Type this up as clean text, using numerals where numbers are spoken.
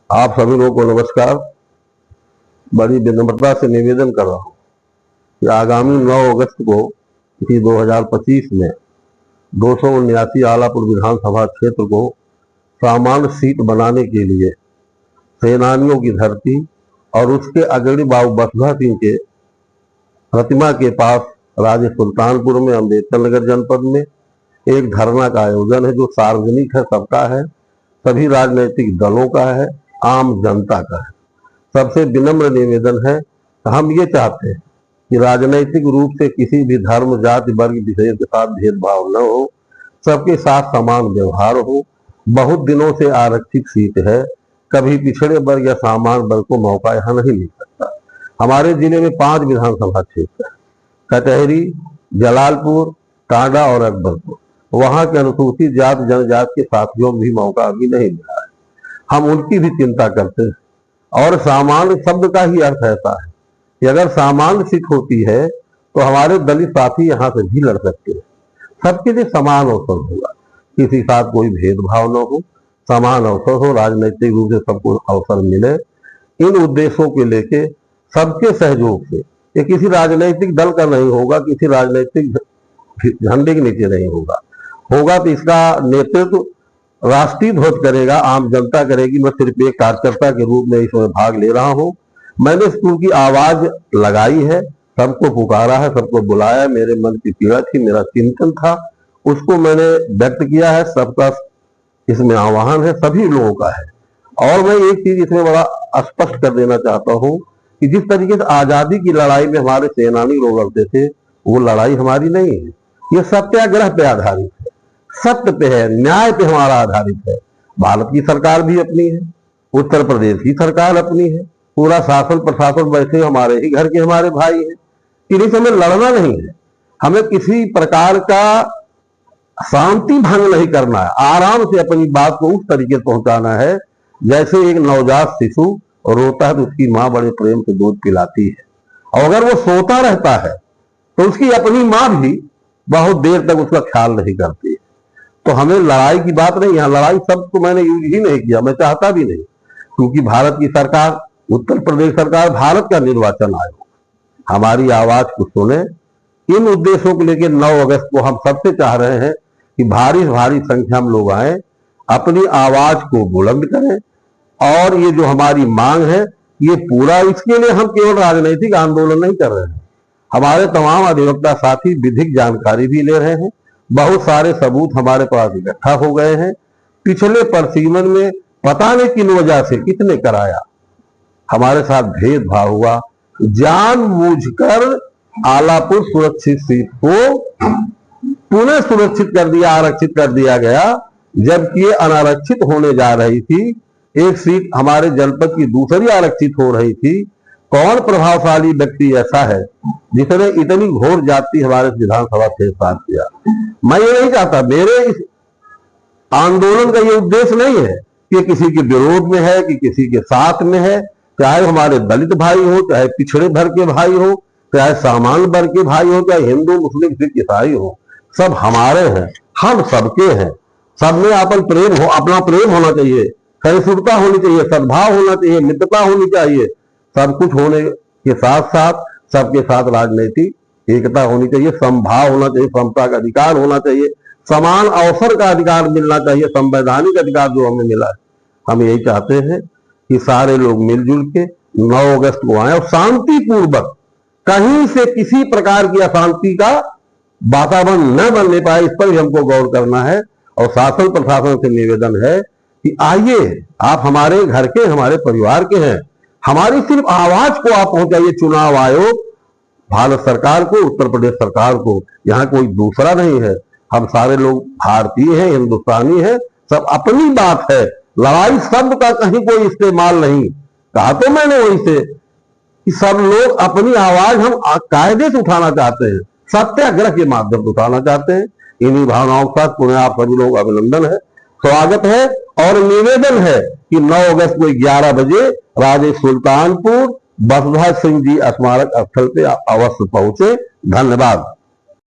आप सभी लोगों को नमस्कार। बड़ी विनम्रता से निवेदन कर रहा हूँ कि आगामी 9 अगस्त को इसी 2025 में 279 आलापुर विधानसभा क्षेत्र को सामान्य सीट बनाने के लिए सेनानियों की धरती और उसके अग्रणी बाबू बसुधा सिंह के प्रतिमा के पास राज्य सुल्तानपुर में अम्बेडकर नगर जनपद में एक धरना का आयोजन है, जो सार्वजनिक है, सबका है, सभी राजनीतिक दलों का है, आम जनता का है। सबसे विनम्र निवेदन है, हम ये चाहते हैं कि राजनीतिक रूप से किसी भी धर्म, जाति, वर्ग विशेष के साथ भेदभाव न हो, सबके साथ समान व्यवहार हो। बहुत दिनों से आरक्षित सीट है, कभी पिछड़े वर्ग या सामान्य वर्ग को मौका यहाँ नहीं मिल सकता। हमारे जिले में 5 विधानसभा क्षेत्र है, कटहरी, जलालपुर, टांडा और अकबरपुर। वहां के अनुसूचित जाति जनजाति के साथियों को भी मौका अभी नहीं मिला है। हम उनकी भी चिंता करते हैं। और सामान्य शब्द का ही अर्थ ऐसा है कि अगर सामान्य सीट होती है तो हमारे दलित साथी यहाँ से भी लड़ सकते हैं। सबके लिए समान अवसर होगा, किसी साथ कोई भेदभाव न हो, समान अवसर हो, राजनीतिक रूप से सबको अवसर मिले। इन उद्देश्यों के लेके सबके सहयोग से, ये किसी राजनीतिक दल का नहीं होगा, किसी राजनीतिक झंडे के नीचे नहीं होगा। तो इसका नेतृत्व राष्ट्रीय ध्वज करेगा, आम जनता करेगी। मैं सिर्फ एक कार्यकर्ता के रूप में इसमें भाग ले रहा हूं। मैंने स्कूल की आवाज लगाई है, सबको पुकारा है, सबको बुलाया। मेरे मन की पीड़ा थी, मेरा चिंतन था, उसको मैंने व्यक्त किया है। सबका इसमें आह्वान है, सभी लोगों का है। और मैं एक चीज इसमें बड़ा स्पष्ट कर देना चाहता हूँ कि जिस तरीके से आजादी की लड़ाई में हमारे सेनानी लोग लड़ते थे, वो लड़ाई हमारी नहीं है। ये सत्याग्रह पे आधारित है, सत्य पे है, न्याय पे हमारा आधारित है। भारत की सरकार भी अपनी है, उत्तर प्रदेश की सरकार अपनी है, पूरा शासन प्रशासन वैसे हमारे ही घर के हमारे भाई हैं। इन्हीं से हमें लड़ना नहीं है, हमें किसी प्रकार का शांति भंग नहीं करना है। आराम से अपनी बात को उस तरीके से पहुंचाना है जैसे एक नवजात शिशु रोता है तो उसकी माँ बड़े प्रेम से दूध पिलाती है, और अगर वो सोता रहता है तो उसकी अपनी माँ भी बहुत देर तक उसका ख्याल नहीं करती। तो हमें लड़ाई की बात नहीं, यहाँ लड़ाई शब्द तो मैंने यूज ही नहीं किया, मैं चाहता भी नहीं, क्योंकि भारत की सरकार, उत्तर प्रदेश सरकार, भारत का निर्वाचन आयोग हमारी आवाज को सुने। इन उद्देश्यों को लेकर 9 अगस्त को हम सबसे चाह रहे हैं कि भारी संख्या में लोग आए, अपनी आवाज को बुलंद करें, और ये जो हमारी मांग है ये पूरा, इसके लिए हम केवल राजनीतिक आंदोलन नहीं कर रहे हैं। हमारे तमाम अधिवक्ता साथी विधिक जानकारी भी ले रहे हैं, बहुत सारे सबूत हमारे पास इकट्ठा हो गए हैं। पिछले परिसीमन में पता नहीं किन वजह से किसने कराया, हमारे साथ भेदभाव हुआ। जानबूझकर आलापुर सुरक्षित सीट को पुनः सुरक्षित कर दिया, आरक्षित कर दिया गया, जबकि ये अनारक्षित होने जा रही थी। एक सीट हमारे जनपद की दूसरी आरक्षित हो रही थी। कौन प्रभावशाली व्यक्ति ऐसा है जिसने इतनी घोर जाति हमारे विधानसभा से साथ किया? मैं ये नहीं चाहता, मेरे इस आंदोलन का ये उद्देश्य नहीं है कि किसी के विरोध में है कि किसी के साथ में है। चाहे हमारे दलित भाई हो, चाहे पिछड़े वर्ग के भाई हो, चाहे सामान्य वर्ग के भाई हो, चाहे हिंदू, मुस्लिम, सिख, ईसाई हो, सब हमारे हैं, हम सबके हैं। सब में अपन प्रेम हो, अपना प्रेम होना चाहिए, सहिष्णुता होनी चाहिए, सद्भाव होना चाहिए, मित्रता होनी चाहिए। सब कुछ होने के साथ साथ सबके साथ राजनीतिक एकता होनी चाहिए, समभाव होना चाहिए, समता का अधिकार होना चाहिए, समान अवसर का अधिकार मिलना चाहिए, संवैधानिक अधिकार जो हमें मिला है। हम यही चाहते हैं कि सारे लोग मिलजुल के 9 अगस्त को आए और शांतिपूर्वक, कहीं से किसी प्रकार की अशांति का वातावरण न बनने पाए, इस पर भी हमको गौर करना है। और शासन प्रशासन से निवेदन है कि आइए, आप हमारे घर के, हमारे परिवार के हैं, हमारी सिर्फ आवाज को आप पहुंचाइए। चुनाव आयोग, भारत सरकार को, उत्तर प्रदेश सरकार को, यहाँ कोई दूसरा नहीं है। हम सारे लोग भारतीय हैं, हिंदुस्तानी हैं, सब अपनी बात है। लड़ाई शब्द का कहीं कोई इस्तेमाल नहीं, कहा तो मैंने वहीं से कि सब लोग अपनी आवाज हम कायदे से उठाना चाहते हैं, सत्याग्रह के माध्यम से उठाना चाहते हैं। इन्हीं भावनाओं के साथ पुनः आप सभी लोग अभिनंदन है, स्वागत है, और निवेदन है कि 9 अगस्त को 11 बजे राजे सुल्तानपुर बसुधा सिंह जी स्मारक स्थल पे अवश्य पहुंचे। धन्यवाद।